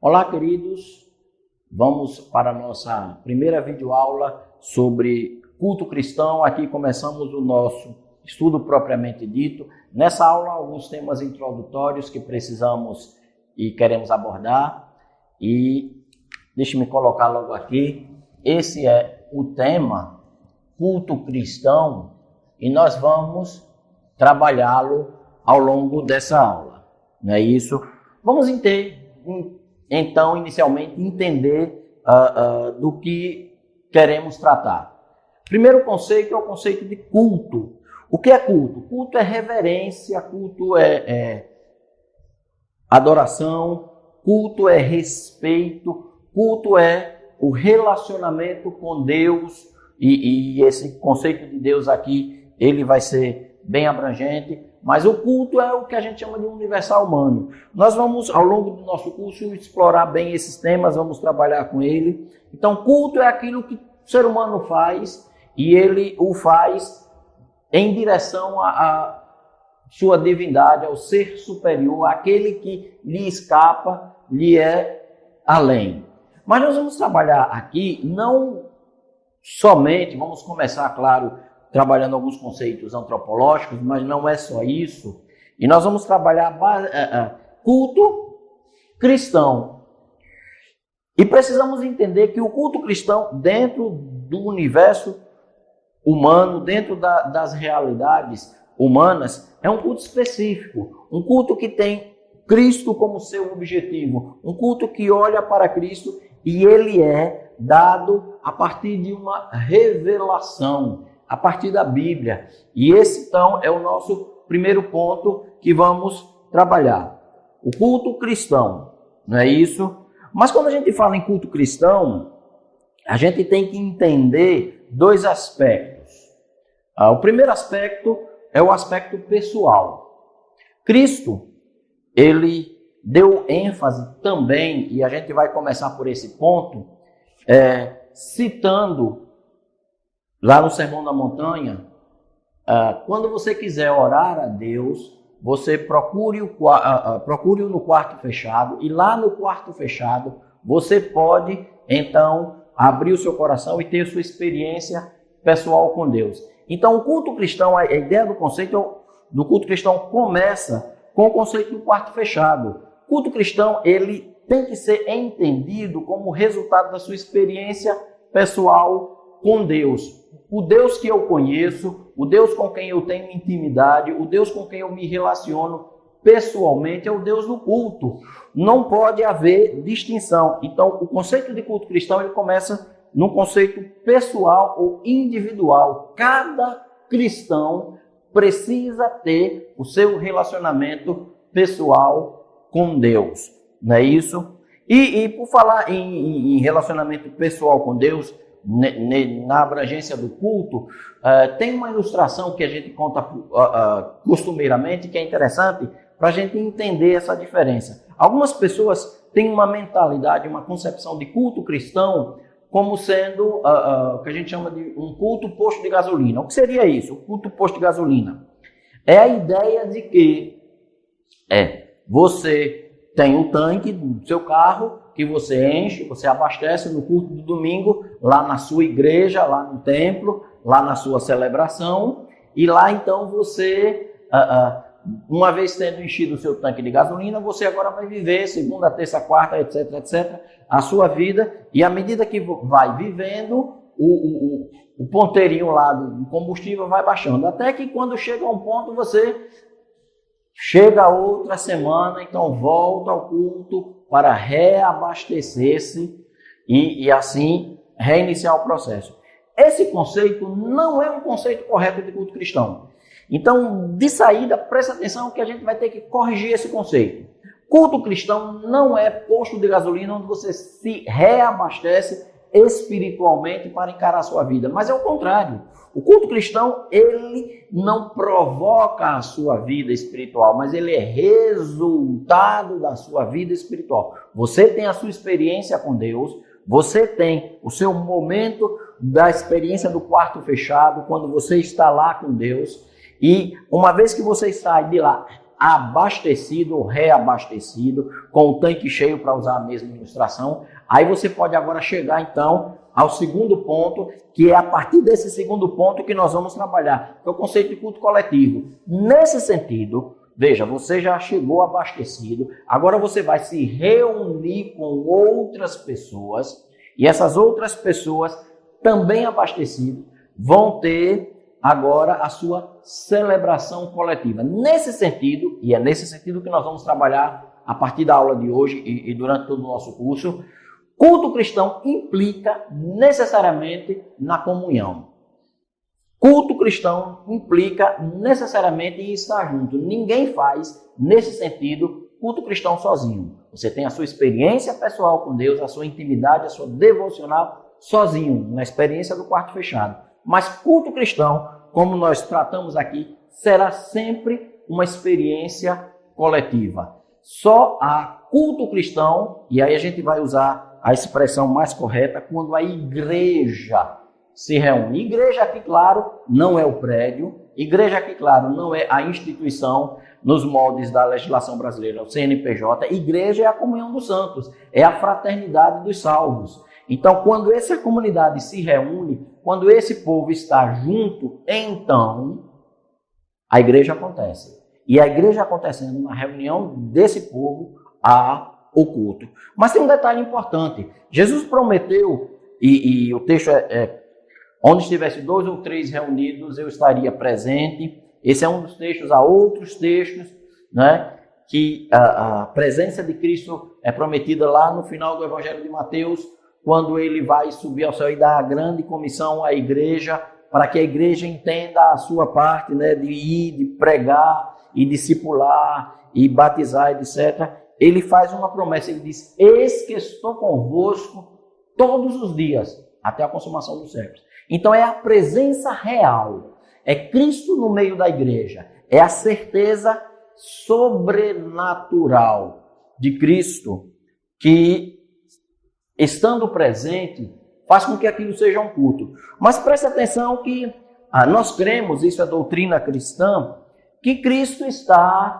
Olá, queridos. Vamos para a nossa primeira videoaula sobre culto cristão. Aqui começamos o nosso estudo propriamente dito. Nessa aula, alguns temas introdutórios que precisamos e queremos abordar. E deixe-me colocar logo aqui. Esse é o tema culto cristão e nós vamos trabalhá-lo ao longo dessa aula. Não é isso? Vamos então, inicialmente, entender do que queremos tratar. Primeiro conceito é o conceito de culto. O que é culto? Culto é reverência, culto é adoração, culto é respeito, culto é o relacionamento com Deus. E esse conceito de Deus aqui, ele vai ser bem abrangente. Mas o culto é o que a gente chama de universal humano. Nós vamos, ao longo do nosso curso, explorar bem esses temas, vamos trabalhar com ele. Então, culto é aquilo que o ser humano faz e ele o faz em direção à sua divindade, ao ser superior, aquele que lhe escapa, lhe é além. Mas nós vamos trabalhar aqui não somente, vamos começar, claro, trabalhando alguns conceitos antropológicos, mas não é só isso. E nós vamos trabalhar culto cristão. E precisamos entender que o culto cristão, dentro do universo humano, dentro das realidades humanas, é um culto específico. Um culto que tem Cristo como seu objetivo. Um culto que olha para Cristo e ele é dado a partir de uma revelação, a partir da Bíblia. E esse, então, é o nosso primeiro ponto que vamos trabalhar. O culto cristão, não é isso? Mas quando a gente fala em culto cristão, a gente tem que entender dois aspectos. O primeiro aspecto é o aspecto pessoal. Cristo, ele deu ênfase também, e a gente vai começar por esse ponto, citando lá no Sermão da Montanha, quando você quiser orar a Deus, você procure-o no quarto fechado, e lá no quarto fechado, você pode, então, abrir o seu coração e ter a sua experiência pessoal com Deus. Então, o culto cristão, a ideia do conceito do culto cristão começa com o conceito do quarto fechado. O culto cristão, ele tem que ser entendido como resultado da sua experiência pessoal com Deus. O Deus que eu conheço, o Deus com quem eu tenho intimidade, o Deus com quem eu me relaciono pessoalmente é o Deus do culto. Não pode haver distinção. Então, o conceito de culto cristão ele começa num conceito pessoal ou individual. Cada cristão precisa ter o seu relacionamento pessoal com Deus. Não é isso? E por falar em relacionamento pessoal com Deus, na abrangência do culto, tem uma ilustração que a gente conta costumeiramente, que é interessante para a gente entender essa diferença. Algumas pessoas têm uma mentalidade, uma concepção de culto cristão como sendo o que a gente chama de um culto posto de gasolina. O que seria isso? O culto posto de gasolina é a ideia de que você tem um tanque do seu carro que você enche, você abastece no culto do domingo, lá na sua igreja, lá no templo, lá na sua celebração, e lá então você, uma vez tendo enchido o seu tanque de gasolina, você agora vai viver segunda, terça, quarta, etc, etc, a sua vida, e à medida que vai vivendo, o ponteirinho lá do combustível vai baixando, até que quando chega a um ponto você chega a outra semana, então volta ao culto para reabastecer-se e assim reiniciar o processo. Esse conceito não é um conceito correto de culto cristão. Então, de saída, presta atenção que a gente vai ter que corrigir esse conceito. Culto cristão não é posto de gasolina onde você se reabastece espiritualmente para encarar a sua vida, mas é o contrário. O culto cristão, ele não provoca a sua vida espiritual, mas ele é resultado da sua vida espiritual. Você tem a sua experiência com Deus, você tem o seu momento da experiência do quarto fechado, quando você está lá com Deus, e uma vez que você sai de lá abastecido ou reabastecido, com o tanque cheio para usar a mesma ilustração. Aí você pode agora chegar então ao segundo ponto, que é a partir desse segundo ponto que nós vamos trabalhar, que é o conceito de culto coletivo. Nesse sentido, veja, você já chegou abastecido, agora você vai se reunir com outras pessoas, e essas outras pessoas também abastecidas vão ter agora a sua celebração coletiva. Nesse sentido, e é nesse sentido que nós vamos trabalhar a partir da aula de hoje e durante todo o nosso curso, culto cristão implica necessariamente na comunhão. Culto cristão implica necessariamente em estar junto. Ninguém faz, nesse sentido, culto cristão sozinho. Você tem a sua experiência pessoal com Deus, a sua intimidade, a sua devocional sozinho, na experiência do quarto fechado. Mas culto cristão, como nós tratamos aqui, será sempre uma experiência coletiva. Só há culto cristão, e aí a gente vai usar a expressão mais correta, quando a igreja se reúne. Igreja aqui, claro, não é o prédio. Igreja aqui, claro, não é a instituição nos moldes da legislação brasileira, o CNPJ. Igreja é a comunhão dos santos, é a fraternidade dos salvos. Então, quando essa comunidade se reúne, quando esse povo está junto, então a igreja acontece. E a igreja acontecendo na reunião desse povo, há o culto. Mas tem um detalhe importante. Jesus prometeu, e o texto onde estivesse 2 ou 3 reunidos, eu estaria presente. Esse é um dos textos. Há outros textos, né, que a presença de Cristo é prometida lá no final do Evangelho de Mateus, quando ele vai subir ao céu e dar a grande comissão à igreja, para que a igreja entenda a sua parte, né, de ir, de pregar e discipular e batizar, etc. Ele faz uma promessa, ele diz: eis que estou convosco todos os dias, até a consumação dos séculos. Então é a presença real, é Cristo no meio da igreja, é a certeza sobrenatural de Cristo que, estando presente, faz com que aquilo seja um culto. Mas preste atenção que nós cremos, isso é doutrina cristã, que Cristo está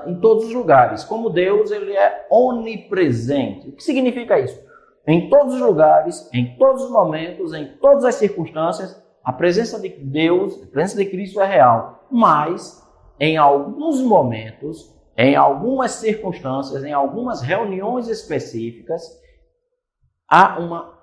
em todos os lugares. Como Deus, ele é onipresente. O que significa isso? Em todos os lugares, em todos os momentos, em todas as circunstâncias, a presença de Deus, a presença de Cristo é real. Mas, em alguns momentos, em algumas circunstâncias, em algumas reuniões específicas, há uma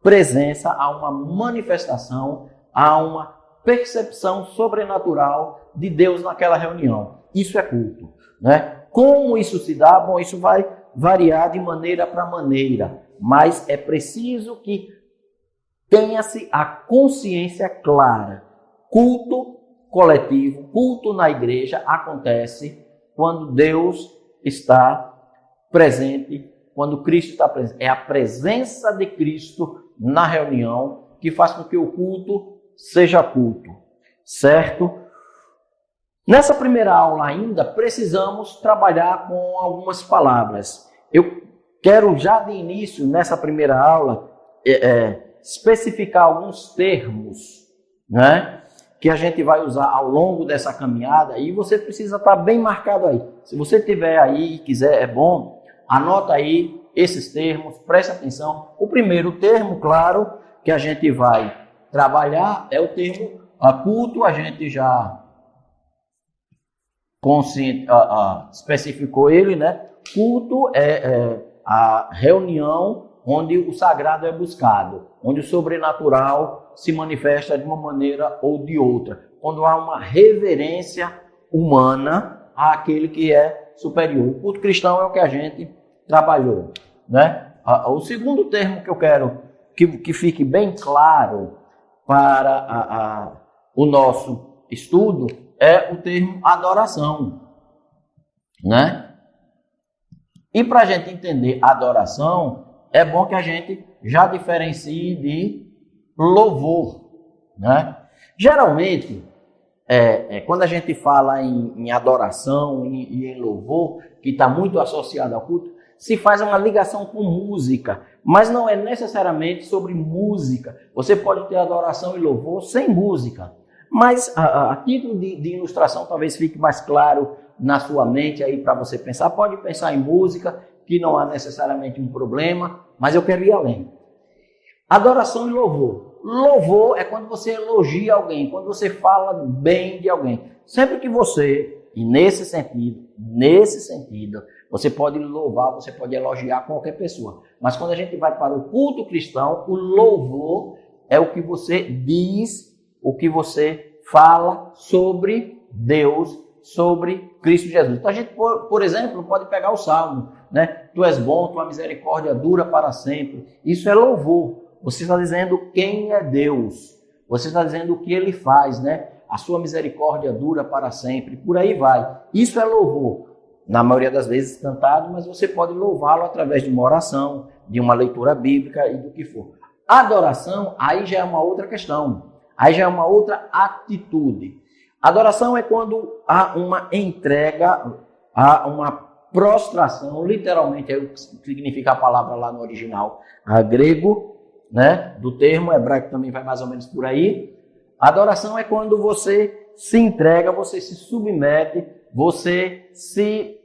presença, há uma manifestação, há uma percepção sobrenatural de Deus naquela reunião. Isso é culto, né? Como isso se dá? Bom, isso vai variar de maneira para maneira, mas é preciso que tenha-se a consciência clara. Culto coletivo, culto na igreja acontece quando Deus está presente, quando Cristo está presente. É a presença de Cristo na reunião que faz com que o culto seja culto, certo? Nessa primeira aula ainda, precisamos trabalhar com algumas palavras. Eu quero já de início, nessa primeira aula, especificar alguns termos, né, que a gente vai usar ao longo dessa caminhada, e você precisa estar bem marcado aí. Se você tiver aí e quiser, é bom, anota aí esses termos, preste atenção. O primeiro termo, claro, que a gente vai trabalhar é o termo culto. A gente já especificou ele, né? Culto é a reunião onde o sagrado é buscado, onde o sobrenatural se manifesta de uma maneira ou de outra, quando há uma reverência humana àquele que é superior. O culto cristão é o que a gente trabalhou, né? O segundo termo que eu quero que fique bem claro para o nosso estudo é o termo adoração, né? E para a gente entender adoração, é bom que a gente já diferencie de louvor, né? Geralmente, quando a gente fala em adoração e em louvor, que está muito associado ao culto, se faz uma ligação com música, mas não é necessariamente sobre música. Você pode ter adoração e louvor sem música. Mas a título de ilustração talvez fique mais claro na sua mente aí para você pensar. Pode pensar em música, que não há necessariamente um problema, mas eu quero ir além. Adoração e louvor. Louvor é quando você elogia alguém, quando você fala bem de alguém. Sempre que você, e nesse sentido, você pode louvar, você pode elogiar qualquer pessoa. Mas quando a gente vai para o culto cristão, o louvor é o que você diz, o que você fala sobre Deus, sobre Cristo Jesus. Então a gente, por exemplo, pode pegar o Salmo, né? Tu és bom, tua misericórdia dura para sempre. Isso é louvor. Você está dizendo quem é Deus. Você está dizendo o que Ele faz, né? A sua misericórdia dura para sempre. Por aí vai. Isso é louvor. Na maioria das vezes cantado, mas você pode louvá-lo através de uma oração, de uma leitura bíblica e do que for. Adoração, aí já é uma outra questão. Aí já é uma outra atitude. Adoração é quando há uma entrega, há uma prostração, literalmente é o que significa a palavra lá no original grego, né? Do termo hebraico também vai mais ou menos por aí. Adoração é quando você se entrega, você se submete, você se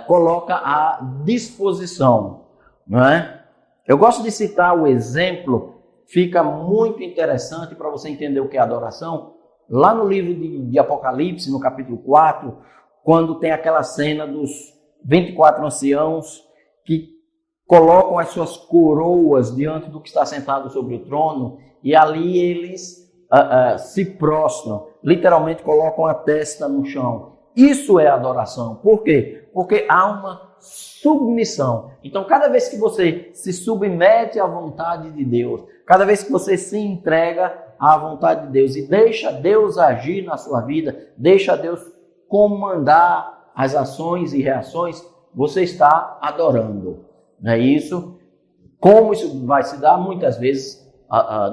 coloca à disposição, não é? Eu gosto de citar o exemplo, fica muito interessante para você entender o que é adoração. Lá no livro de Apocalipse, no capítulo 4, quando tem aquela cena dos 24 anciãos que colocam as suas coroas diante do que está sentado sobre o trono, e ali eles se prostram, literalmente colocam a testa no chão. Isso é adoração. Por quê? Porque há uma submissão. Então, cada vez que você se submete à vontade de Deus, cada vez que você se entrega à vontade de Deus e deixa Deus agir na sua vida, deixa Deus comandar as ações e reações, você está adorando. Não é isso? Como isso vai se dar? Muitas vezes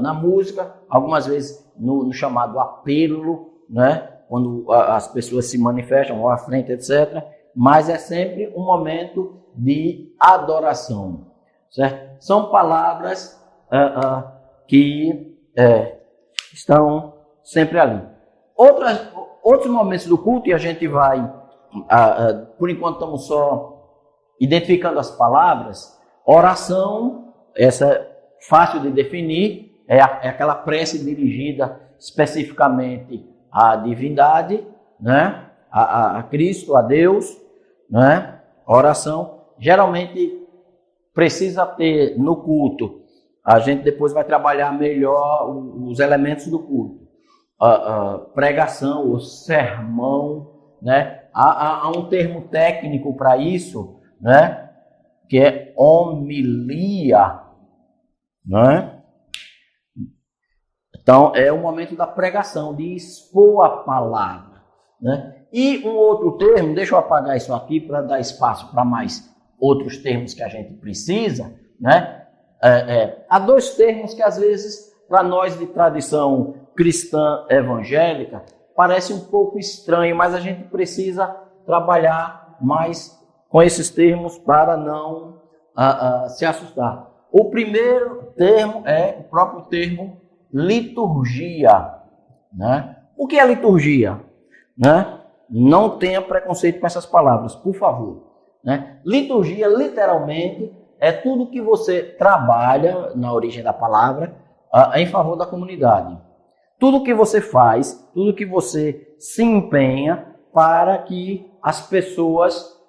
na música, algumas vezes no chamado apelo, né? Quando as pessoas se manifestam, vão à frente, etc. Mas é sempre um momento de adoração, certo? São palavras que estão sempre ali. Outros momentos do culto, e a gente vai, por enquanto estamos só identificando as palavras. Oração, essa é fácil de definir, é aquela prece dirigida especificamente à divindade, né? A Cristo, a Deus, né? A oração geralmente precisa ter no culto. A gente depois vai trabalhar melhor os elementos do culto. Pregação, o sermão, né? Há um termo técnico para isso, né? Que é homilia, né? Então, é o momento da pregação, de expor a palavra, né? E um outro termo, deixa eu apagar isso aqui para dar espaço para mais outros termos que a gente precisa, né? Há dois termos que às vezes, para nós de tradição cristã evangélica, parece um pouco estranho, mas a gente precisa trabalhar mais com esses termos para não se assustar. O primeiro termo é o próprio termo liturgia, né? O que é liturgia? Né? Não tenha preconceito com essas palavras, por favor. Né? Liturgia, literalmente, é tudo que você trabalha, na origem da palavra, em favor da comunidade. Tudo que você faz, tudo que você se empenha para que as pessoas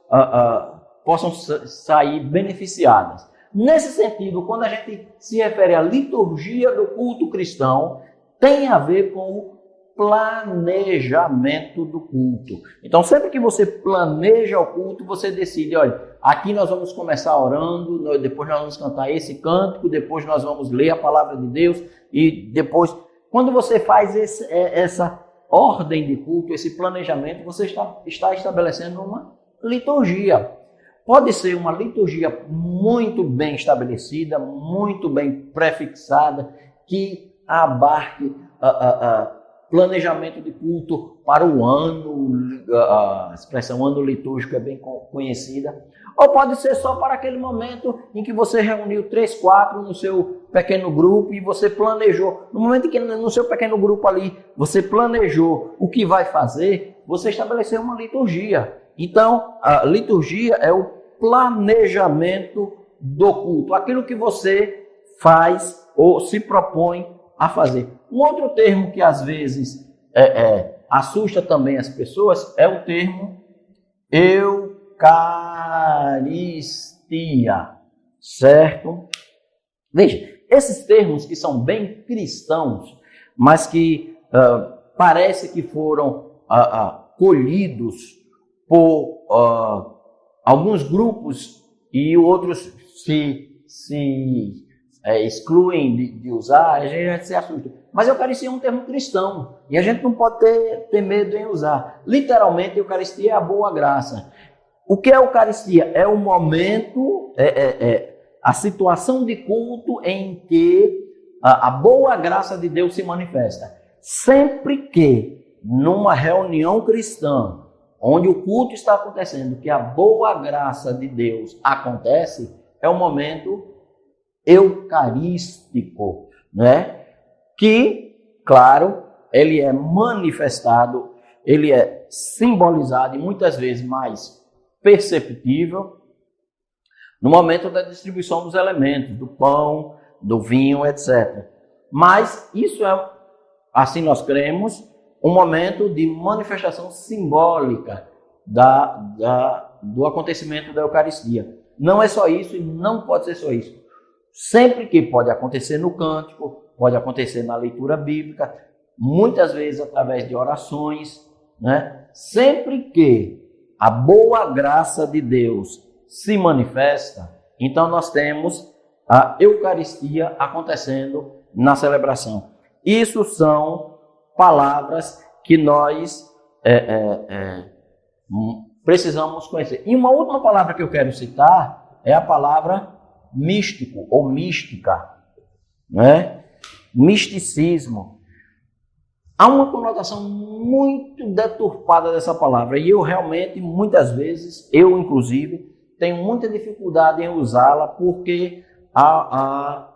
possam sair beneficiadas. Nesse sentido, quando a gente se refere à liturgia do culto cristão, tem a ver com o planejamento do culto. Então, sempre que você planeja o culto, você decide, olha, aqui nós vamos começar orando, depois nós vamos cantar esse cântico, depois nós vamos ler a palavra de Deus, e depois, quando você faz essa ordem de culto, esse planejamento, você está estabelecendo uma liturgia. Pode ser uma liturgia muito bem estabelecida, muito bem prefixada, que abarque planejamento de culto para o ano, a expressão ano litúrgico é bem conhecida. Ou pode ser só para aquele momento em que você reuniu 3, 4 no seu pequeno grupo e você planejou. No momento em que no seu pequeno grupo ali você planejou o que vai fazer, você estabeleceu uma liturgia. Então, a liturgia é o planejamento do culto, aquilo que você faz ou se propõe a fazer. Um outro termo que às vezes assusta também as pessoas é o termo Eucaristia, certo? Veja, esses termos que são bem cristãos, mas que parece que foram colhidos por alguns grupos e outros se excluem de usar, a gente se assusta. Mas Eucaristia é um termo cristão e a gente não pode ter medo em usar. Literalmente, Eucaristia é a boa graça. O que é Eucaristia? É o momento, a situação de culto em que a boa graça de Deus se manifesta. Sempre que numa reunião cristã, onde o culto está acontecendo, que a boa graça de Deus acontece, é um momento eucarístico, né? Que, claro, ele é manifestado, ele é simbolizado e muitas vezes mais perceptível no momento da distribuição dos elementos, do pão, do vinho, etc. Mas isso é, assim nós cremos, um momento de manifestação simbólica do acontecimento da Eucaristia. Não é só isso e não pode ser só isso. Sempre que pode acontecer no cântico, pode acontecer na leitura bíblica, muitas vezes através de orações, né? Sempre que a boa graça de Deus se manifesta, então nós temos a Eucaristia acontecendo na celebração. Isso são palavras que nós precisamos conhecer. E uma última palavra que eu quero citar é a palavra místico ou mística, né? Misticismo. Há uma conotação muito deturpada dessa palavra e eu realmente, muitas vezes, eu inclusive, tenho muita dificuldade em usá-la porque há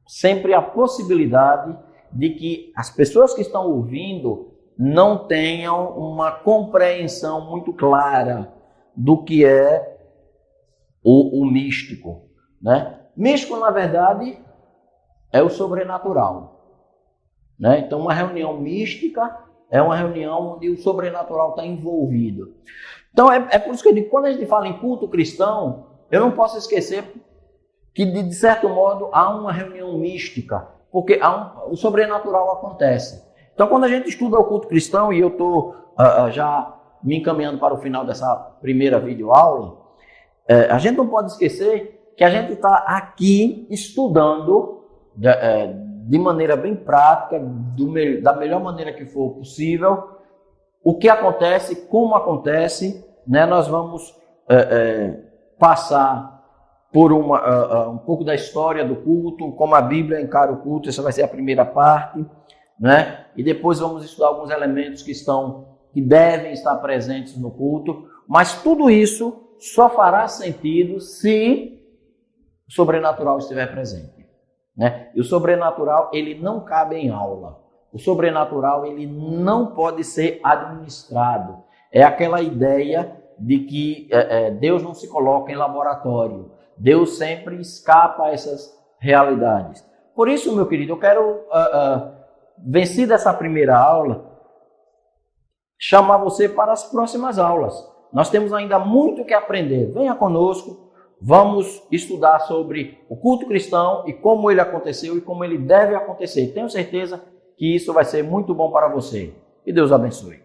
sempre a possibilidade de que as pessoas que estão ouvindo não tenham uma compreensão muito clara do que é o místico, né? Místico, na verdade, é o sobrenatural, né? Então, uma reunião mística é uma reunião onde o sobrenatural está envolvido. Então, é por isso que eu digo, quando a gente fala em culto cristão, eu não posso esquecer que, de certo modo, há uma reunião mística, porque o sobrenatural acontece. Então, quando a gente estuda o culto cristão, e eu estou já me encaminhando para o final dessa primeira videoaula, a gente não pode esquecer que a gente está aqui estudando de maneira bem prática, da melhor maneira que for possível, o que acontece, como acontece, né? Nós vamos passar por um pouco da história do culto, como a Bíblia encara o culto, essa vai ser a primeira parte, né? E depois vamos estudar alguns elementos que devem estar presentes no culto, mas tudo isso só fará sentido se o sobrenatural estiver presente, né? E o sobrenatural, ele não cabe em aula. O sobrenatural, ele não pode ser administrado. É aquela ideia de que Deus não se coloca em laboratório. Deus sempre escapa a essas realidades. Por isso, meu querido, eu quero, vencida essa primeira aula, chamar você para as próximas aulas. Nós temos ainda muito que aprender. Venha conosco, vamos estudar sobre o culto cristão e como ele aconteceu e como ele deve acontecer. Tenho certeza que isso vai ser muito bom para você. Que Deus abençoe.